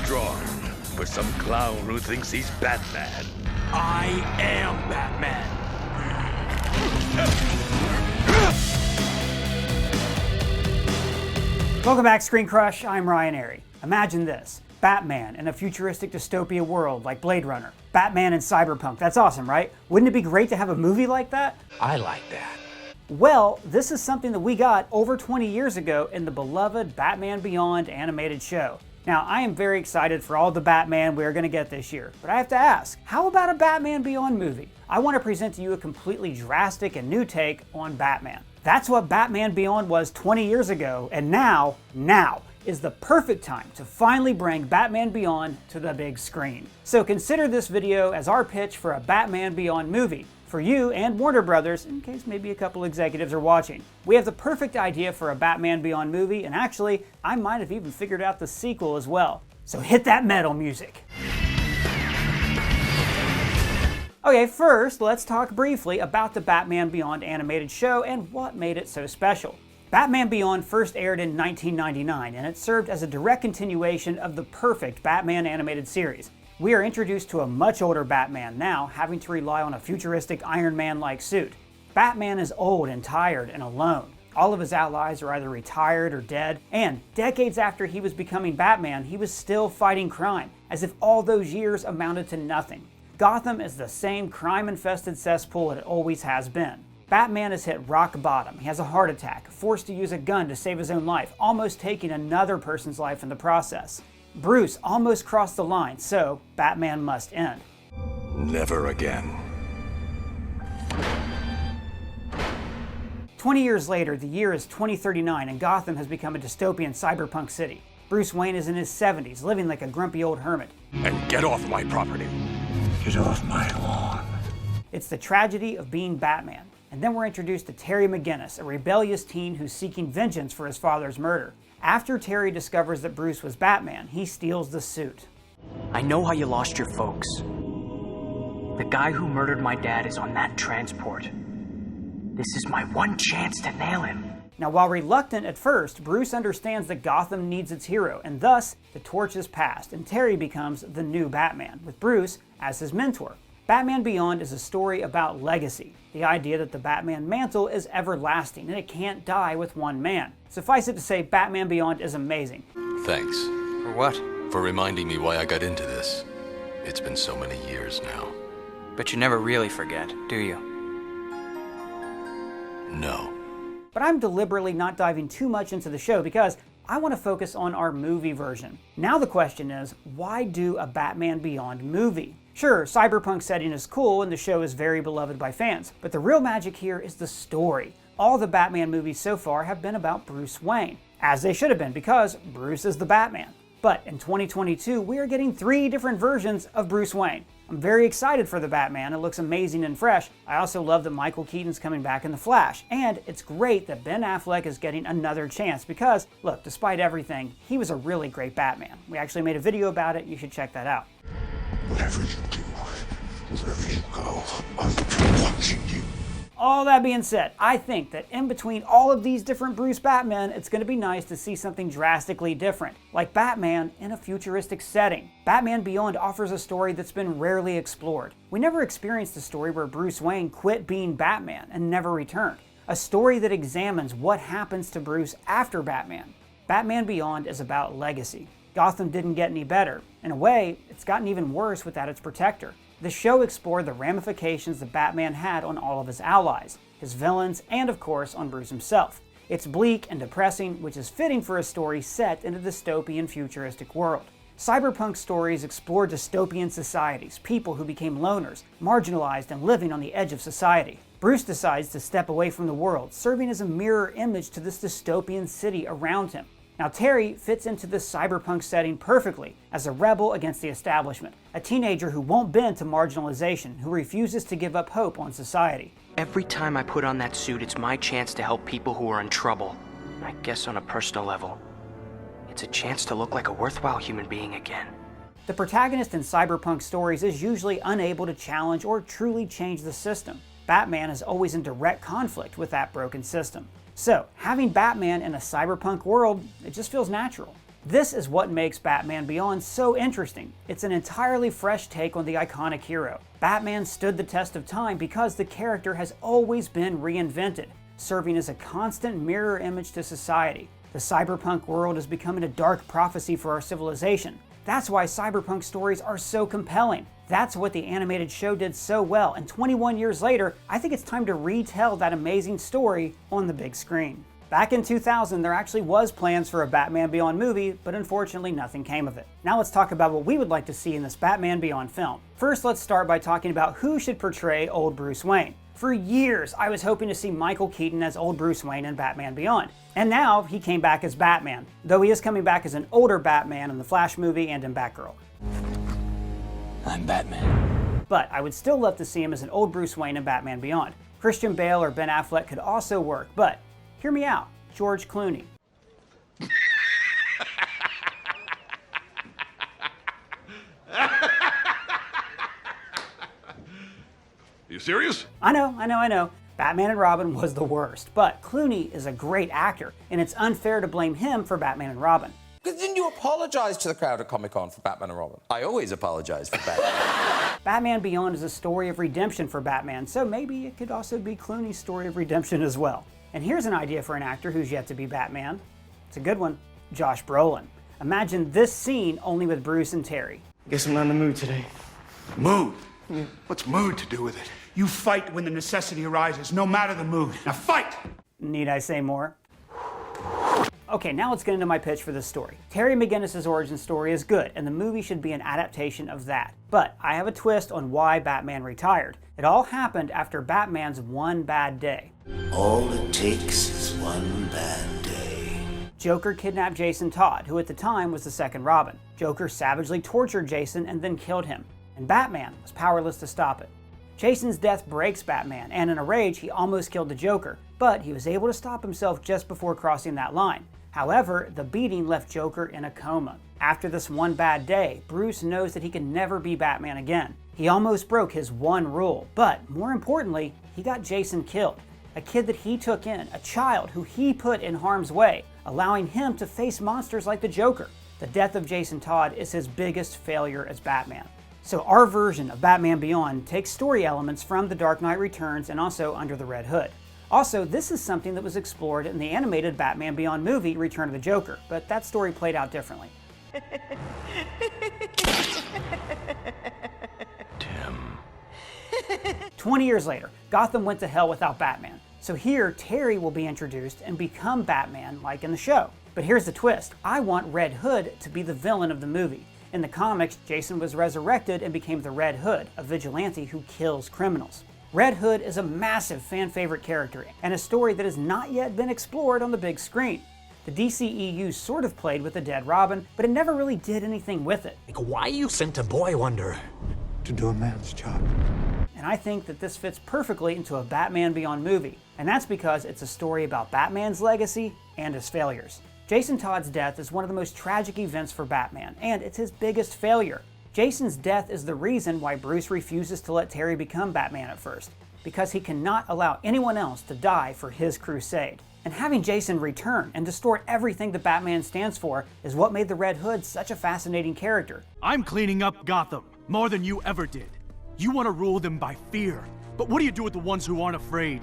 drawn for some clown who thinks he's Batman. I am Batman. Welcome back, Screen Crush. I'm Ryan Airy. Imagine this. Batman in a futuristic dystopia world like Blade Runner. Batman in Cyberpunk. That's awesome, right? Wouldn't it be great to have a movie like that? I like that. Well, this is something that we got over 20 years ago in the beloved Batman Beyond animated show. Now, I am very excited for all the Batman we are going to get this year, but I have to ask, how about a Batman Beyond movie? I want to present to you a completely drastic and new take on Batman. That's what Batman Beyond was 20 years ago, and now is the perfect time to finally bring Batman Beyond to the big screen. So consider this video as our pitch for a Batman Beyond movie, for you and Warner Brothers, in case maybe a couple executives are watching. We have the perfect idea for a Batman Beyond movie, and actually, I might have even figured out the sequel as well. So hit that metal music. Okay, first, let's talk briefly about the Batman Beyond animated show and what made it so special. Batman Beyond first aired in 1999, and it served as a direct continuation of the perfect Batman animated series. We are introduced to a much older Batman now, having to rely on a futuristic Iron Man-like suit. Batman is old and tired and alone. All of his allies are either retired or dead, and decades after he was becoming Batman, he was still fighting crime, as if all those years amounted to nothing. Gotham is the same crime-infested cesspool it always has been. Batman has hit rock bottom. He has a heart attack, forced to use a gun to save his own life, almost taking another person's life in the process. Bruce almost crossed the line, so Batman must end. Never again. 20 years later, the year is 2039 and Gotham has become a dystopian cyberpunk city. Bruce Wayne is in his 70s, living like a grumpy old hermit. And get off my property. Get off my lawn. It's the tragedy of being Batman. And then we're introduced to Terry McGinnis, a rebellious teen who's seeking vengeance for his father's murder. After Terry discovers that Bruce was Batman, he steals the suit. I know how you lost your folks. The guy who murdered my dad is on that transport. This is my one chance to nail him. Now, while reluctant at first, Bruce understands that Gotham needs its hero, and thus, the torch is passed, and Terry becomes the new Batman, with Bruce as his mentor. Batman Beyond is a story about legacy, the idea that the Batman mantle is everlasting and it can't die with one man. Suffice it to say, Batman Beyond is amazing. Thanks. For what? For reminding me why I got into this. It's been so many years now. But you never really forget, do you? No. But I'm deliberately not diving too much into the show because I want to focus on our movie version. Now the question is, why do a Batman Beyond movie? Sure, cyberpunk setting is cool and the show is very beloved by fans, but the real magic here is the story. All the Batman movies so far have been about Bruce Wayne, as they should have been because Bruce is the Batman. But in 2022, we are getting 3 different versions of Bruce Wayne. I'm very excited for the Batman, it looks amazing and fresh. I also love that Michael Keaton's coming back in The Flash, and it's great that Ben Affleck is getting another chance because, look, despite everything, he was a really great Batman. We actually made a video about it, you should check that out. Whatever you do, wherever you go, I'll be watching you. All that being said, I think that in between all of these different Bruce Batman, it's going to be nice to see something drastically different, like Batman in a futuristic setting. Batman Beyond offers a story that's been rarely explored. We never experienced a story where Bruce Wayne quit being Batman and never returned. A story that examines what happens to Bruce after Batman. Batman Beyond is about legacy. Gotham didn't get any better. In a way, it's gotten even worse without its protector. The show explored the ramifications that Batman had on all of his allies, his villains, and of course on Bruce himself. It's bleak and depressing, which is fitting for a story set in a dystopian futuristic world. Cyberpunk stories explore dystopian societies, people who became loners, marginalized and living on the edge of society. Bruce decides to step away from the world, serving as a mirror image to this dystopian city around him. Now Terry fits into this cyberpunk setting perfectly as a rebel against the establishment, a teenager who won't bend to marginalization, who refuses to give up hope on society. Every time I put on that suit, it's my chance to help people who are in trouble. I guess on a personal level, it's a chance to look like a worthwhile human being again. The protagonist in cyberpunk stories is usually unable to challenge or truly change the system. Batman is always in direct conflict with that broken system. So, having Batman in a cyberpunk world, it just feels natural. This is what makes Batman Beyond so interesting. It's an entirely fresh take on the iconic hero. Batman stood the test of time because the character has always been reinvented, serving as a constant mirror image to society. The cyberpunk world is becoming a dark prophecy for our civilization. That's why cyberpunk stories are so compelling. That's what the animated show did so well, and 21 years later, I think it's time to retell that amazing story on the big screen. Back in 2000, there actually was plans for a Batman Beyond movie, but unfortunately nothing came of it. Now let's talk about what we would like to see in this Batman Beyond film. First, let's start by talking about who should portray old Bruce Wayne. For years, I was hoping to see Michael Keaton as old Bruce Wayne in Batman Beyond. And now, he came back as Batman, though he is coming back as an older Batman in the Flash movie and in Batgirl. I'm Batman. But I would still love to see him as an old Bruce Wayne in Batman Beyond. Christian Bale or Ben Affleck could also work, but hear me out, George Clooney. You serious? I know. Batman and Robin was the worst, but Clooney is a great actor, and it's unfair to blame him for Batman and Robin. Didn't you apologize to the crowd at Comic-Con for Batman and Robin? I always apologize for Batman. Batman Beyond is a story of redemption for Batman, so maybe it could also be Clooney's story of redemption as well. And here's an idea for an actor who's yet to be Batman. It's a good one. Josh Brolin. Imagine this scene only with Bruce and Terry. Guess I'm not in the mood today. Mood? What's mood to do with it? You fight when the necessity arises, no matter the mood. Now fight! Need I say more? Okay, now let's get into my pitch for this story. Terry McGinnis' origin story is good, and the movie should be an adaptation of that. But I have a twist on why Batman retired. It all happened after Batman's one bad day. All it takes is one bad day. Joker kidnapped Jason Todd, who at the time was the second Robin. Joker savagely tortured Jason and then killed him, and Batman was powerless to stop it. Jason's death breaks Batman, and in a rage, he almost killed the Joker, but he was able to stop himself just before crossing that line. However, the beating left Joker in a coma. After this one bad day, Bruce knows that he can never be Batman again. He almost broke his one rule, but more importantly, he got Jason killed. A kid that he took in, a child who he put in harm's way, allowing him to face monsters like the Joker. The death of Jason Todd is his biggest failure as Batman. So our version of Batman Beyond takes story elements from The Dark Knight Returns and also Under the Red Hood. Also, this is something that was explored in the animated Batman Beyond movie, Return of the Joker, but that story played out differently. Tim. 20 years later, Gotham went to hell without Batman. So here, Terry will be introduced and become Batman like in the show. But here's the twist. I want Red Hood to be the villain of the movie. In the comics, Jason was resurrected and became the Red Hood, a vigilante who kills criminals. Red Hood is a massive fan-favorite character, and a story that has not yet been explored on the big screen. The DCEU sort of played with the dead Robin, but it never really did anything with it. Why you sent a boy wonder? To do a man's job. And I think that this fits perfectly into a Batman Beyond movie, and that's because it's a story about Batman's legacy and his failures. Jason Todd's death is one of the most tragic events for Batman, and it's his biggest failure. Jason's death is the reason why Bruce refuses to let Terry become Batman at first, because he cannot allow anyone else to die for his crusade. And having Jason return and distort everything that Batman stands for is what made the Red Hood such a fascinating character. I'm cleaning up Gotham, more than you ever did. You want to rule them by fear, but what do you do with the ones who aren't afraid?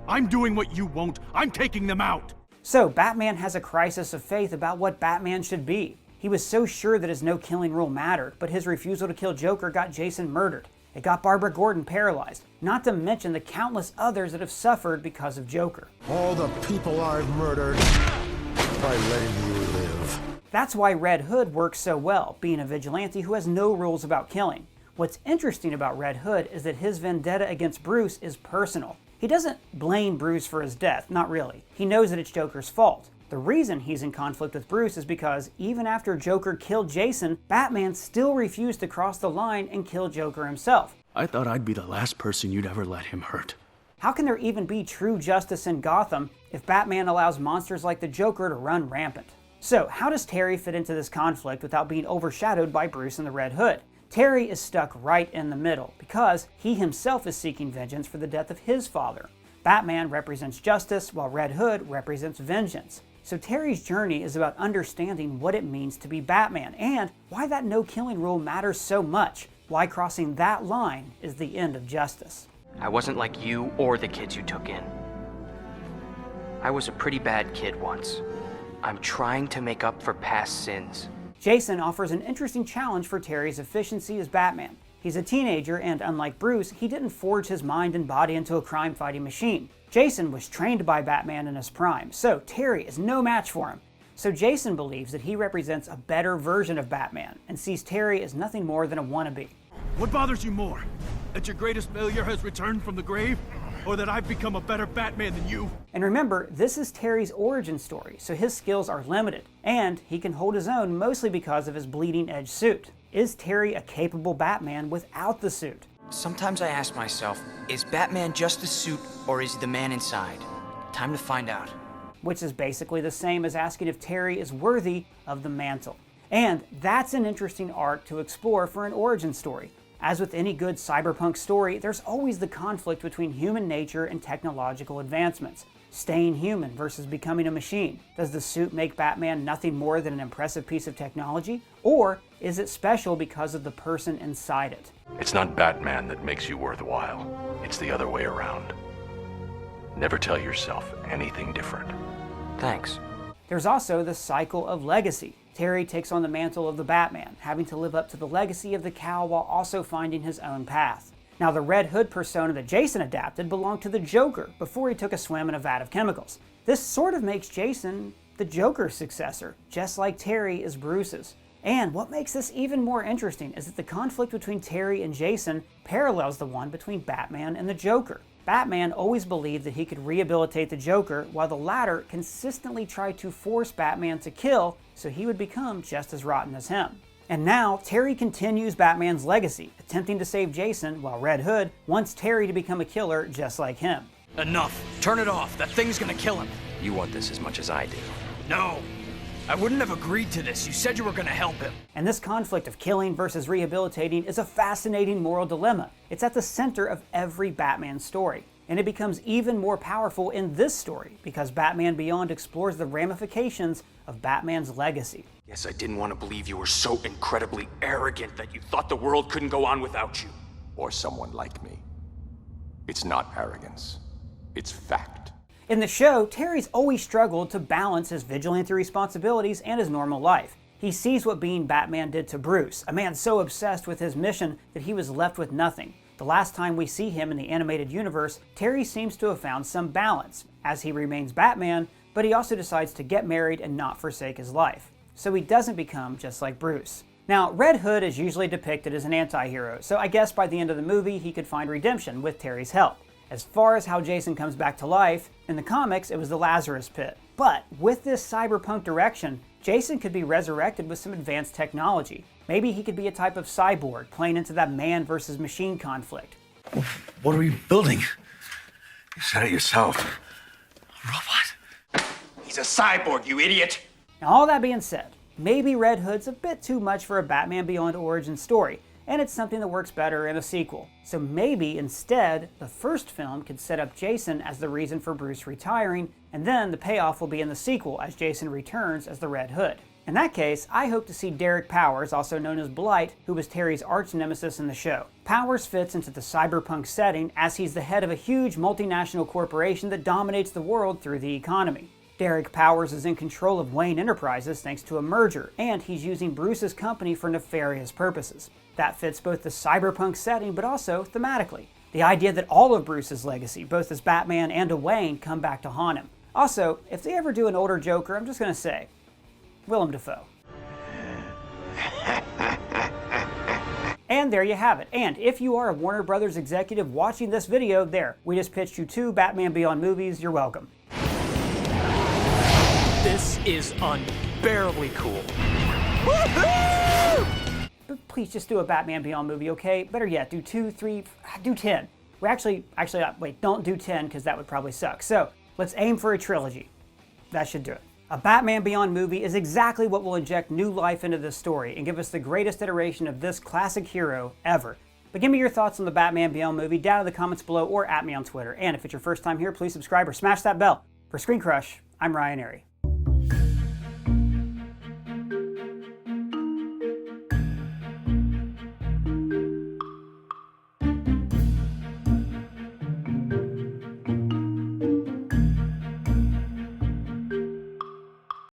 I'm doing what you won't. I'm taking them out. So Batman has a crisis of faith about what Batman should be. He was so sure that his no-killing rule mattered, but his refusal to kill Joker got Jason murdered. It got Barbara Gordon paralyzed, not to mention the countless others that have suffered because of Joker. All the people I've murdered by letting you live. That's why Red Hood works so well, being a vigilante who has no rules about killing. What's interesting about Red Hood is that his vendetta against Bruce is personal. He doesn't blame Bruce for his death, not really. He knows that it's Joker's fault. The reason he's in conflict with Bruce is because even after Joker killed Jason, Batman still refused to cross the line and kill Joker himself. I thought I'd be the last person you'd ever let him hurt. How can there even be true justice in Gotham if Batman allows monsters like the Joker to run rampant? So, how does Terry fit into this conflict without being overshadowed by Bruce and the Red Hood? Terry is stuck right in the middle because he himself is seeking vengeance for the death of his father. Batman represents justice while Red Hood represents vengeance. So Terry's journey is about understanding what it means to be Batman and why that no-killing rule matters so much, why crossing that line is the end of justice. I wasn't like you or the kids you took in. I was a pretty bad kid once. I'm trying to make up for past sins. Jason offers an interesting challenge for Terry's efficiency as Batman. He's a teenager and, unlike Bruce, he didn't forge his mind and body into a crime-fighting machine. Jason was trained by Batman in his prime, so Terry is no match for him. So Jason believes that he represents a better version of Batman and sees Terry as nothing more than a wannabe. What bothers you more? That your greatest failure has returned from the grave? Or that I've become a better Batman than you? And remember, this is Terry's origin story, so his skills are limited, and he can hold his own mostly because of his bleeding-edge suit. Is Terry a capable Batman without the suit? Sometimes I ask myself, is Batman just a suit or is he the man inside? Time to find out. Which is basically the same as asking if Terry is worthy of the mantle. And that's an interesting arc to explore for an origin story. As with any good cyberpunk story, there's always the conflict between human nature and technological advancements. Staying human versus becoming a machine. Does the suit make Batman nothing more than an impressive piece of technology? Or is it special because of the person inside it? It's not Batman that makes you worthwhile. It's the other way around. Never tell yourself anything different. Thanks. There's also the cycle of legacy. Terry takes on the mantle of the Batman, having to live up to the legacy of the cowl while also finding his own path. Now, the Red Hood persona that Jason adapted belonged to the Joker before he took a swim in a vat of chemicals. This sort of makes Jason the Joker's successor, just like Terry is Bruce's. And what makes this even more interesting is that the conflict between Terry and Jason parallels the one between Batman and the Joker. Batman always believed that he could rehabilitate the Joker, while the latter consistently tried to force Batman to kill so he would become just as rotten as him. And now, Terry continues Batman's legacy, attempting to save Jason, while Red Hood wants Terry to become a killer just like him. Enough. Turn it off. That thing's gonna kill him. You want this as much as I do. No. I wouldn't have agreed to this. You said you were gonna help him. And this conflict of killing versus rehabilitating is a fascinating moral dilemma. It's at the center of every Batman story. And it becomes even more powerful in this story because Batman Beyond explores the ramifications of Batman's legacy. Yes, I didn't want to believe you were so incredibly arrogant that you thought the world couldn't go on without you. Or someone like me. It's not arrogance. It's fact. In the show, Terry's always struggled to balance his vigilante responsibilities and his normal life. He sees what being Batman did to Bruce, a man so obsessed with his mission that he was left with nothing. The last time we see him in the animated universe, Terry seems to have found some balance, as he remains Batman, but he also decides to get married and not forsake his life. So he doesn't become just like Bruce. Now, Red Hood is usually depicted as an anti-hero, so I guess by the end of the movie he could find redemption with Terry's help. As far as how Jason comes back to life, in the comics it was the Lazarus Pit. But with this cyberpunk direction, Jason could be resurrected with some advanced technology. Maybe he could be a type of cyborg, playing into that man versus machine conflict. What are we building? You said it yourself. A robot? He's a cyborg, you idiot! Now, all that being said, maybe Red Hood's a bit too much for a Batman Beyond origin story, and it's something that works better in a sequel. So maybe instead, the first film could set up Jason as the reason for Bruce retiring, and then the payoff will be in the sequel as Jason returns as the Red Hood. In that case, I hope to see Derek Powers, also known as Blight, who was Terry's arch nemesis in the show. Powers fits into the cyberpunk setting as he's the head of a huge multinational corporation that dominates the world through the economy. Derek Powers is in control of Wayne Enterprises thanks to a merger, and he's using Bruce's company for nefarious purposes. That fits both the cyberpunk setting but also thematically. The idea that all of Bruce's legacy, both as Batman and a Wayne, come back to haunt him. Also, if they ever do an older Joker, I'm just gonna say, Willem Dafoe. And there you have it. And if you are a Warner Brothers executive watching this video, there, we just pitched you 2 Batman Beyond movies, you're welcome. This is unbearably cool. But please just do a Batman Beyond movie, okay? Better yet, do 2, 3, do 10. We actually, wait, don't do 10 because that would probably suck. So let's aim for a trilogy. That should do it. A Batman Beyond movie is exactly what will inject new life into this story and give us the greatest iteration of this classic hero ever. But give me your thoughts on the Batman Beyond movie down in the comments below or at me on Twitter. And if it's your first time here, please subscribe or smash that bell. For Screen Crush, I'm Ryan Airy.